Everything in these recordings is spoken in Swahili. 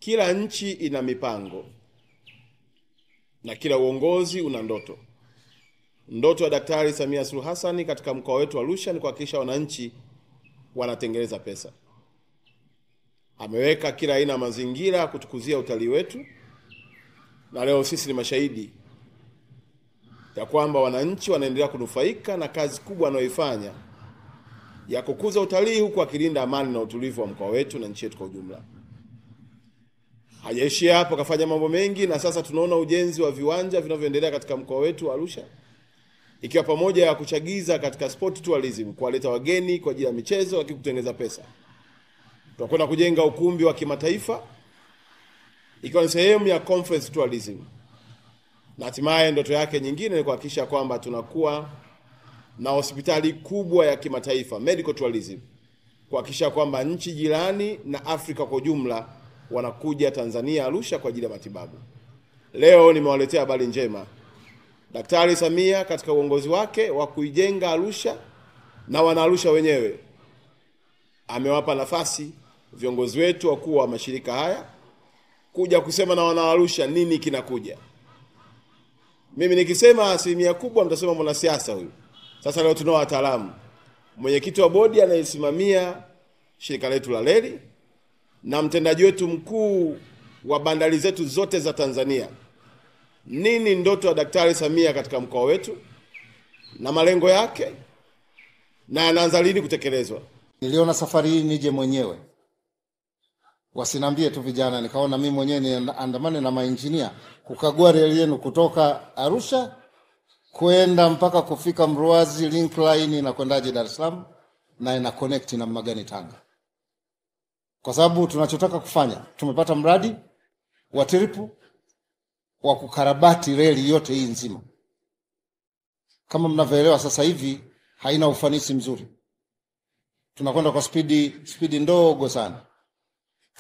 Kila nchi ina mipango na kila uongozi una ndoto. Ndoto ya Daktari Samia Suluhu Hassan katika mkoa wetu wa Arusha ni kuhakikisha wananchi wanatengeneza pesa. Ameweka kila aina mazingira kutukuzia utalii wetu, na leo sisi ni mashahidi ya kwamba wananchi wanaendelea kunufaika na kazi kubwa anayoifanya ya kukuza utalii huku akilinda amani na utulivu wa mkoa wetu na nchi yetu kwa ujumla. Hajaishia hapo, kafanya mambo mengi, na sasa tunaona ujenzi wa viwanja vinavyoendelea katika mkoa wetu wa Arusha, ikiwa pamoja ya kuchagiza katika sport tourism, kuwaleta wageni kwa ajili ya michezo lakini kutengeneza pesa. Tunakwenda kujenga ukumbi wa kimataifa ikiwa ni sehemu ya conference tourism. Na hatimaye ndoto yake nyingine ni kuhakikisha kwamba tunakuwa na hospitali kubwa ya kimataifa, medical tourism, kuhakikisha kwamba nchi jirani na Afrika kwa ujumla wanakuja Tanzania Arusha kwa ajili ya matibabu. Leo nimewaletea habari njema. Daktari Samia katika uongozi wake wa kuijenga Arusha na wana Arusha wenyewe amewapa nafasi viongozi wetu wakuu wa mashirika haya kuja kusema na wana Arusha nini kinakuja. Mimi nikisema asilimia kubwa mtasema mwanasiasa huyu. Sasa leo tunao wataalamu. Mwenyekiti wa bodi anayesimamia shirika letu la reli na mtendaji wetu mkuu wa bandari zetu zote za Tanzania. Nini ndoto ya Daktari Samia katika mkoa wetu na malengo yake na anaanza lini kutekelezwa? Niliona safari hii nije mwenyewe. Wasinambie tu vijana, nikaona mimi mwenyewe niandamane na mainjinia kukagua reli yenu kutoka Arusha kwenda mpaka kufika Mruazi link line na kwendaje Dar es Salaam na ina connect na Magani Tanga. Kwa sababu tunachotaka kufanya, tumepata mradi wa tripu wa kukarabati reli yote hii nzima. Kama mnavyoelewa sasa hivi haina ufanisi mzuri. Tunakwenda kwa spidi ndogo sana.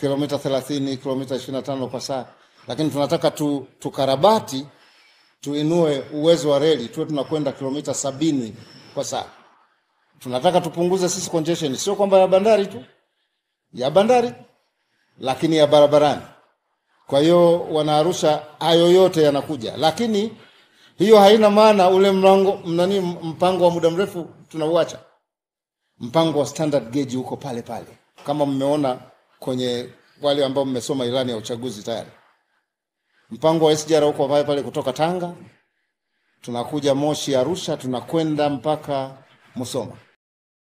Kilomita 30, kilomita 25 kwa saa. Lakini tunataka tukarabati, tuinue uwezo wa reli, tuwe tunakwenda kilomita 70 kwa saa. Tunataka tupunguze sisi congestion, sio kwamba ya bandari tu, ya bandari, lakini ya barabarani. Kwa hiyo wana Arusha hayo yote yanakuja, lakini hiyo haina maana ule mpango wa muda mrefu tunauacha. Mpango wa standard gauge uko pale pale. Kama mmeona kwenye wale ambao mmesoma ilani ya uchaguzi tayari. Mpango wa SGR uko pale pale kutoka Tanga, tunakuja Moshi Arusha, tunakwenda mpaka Musoma.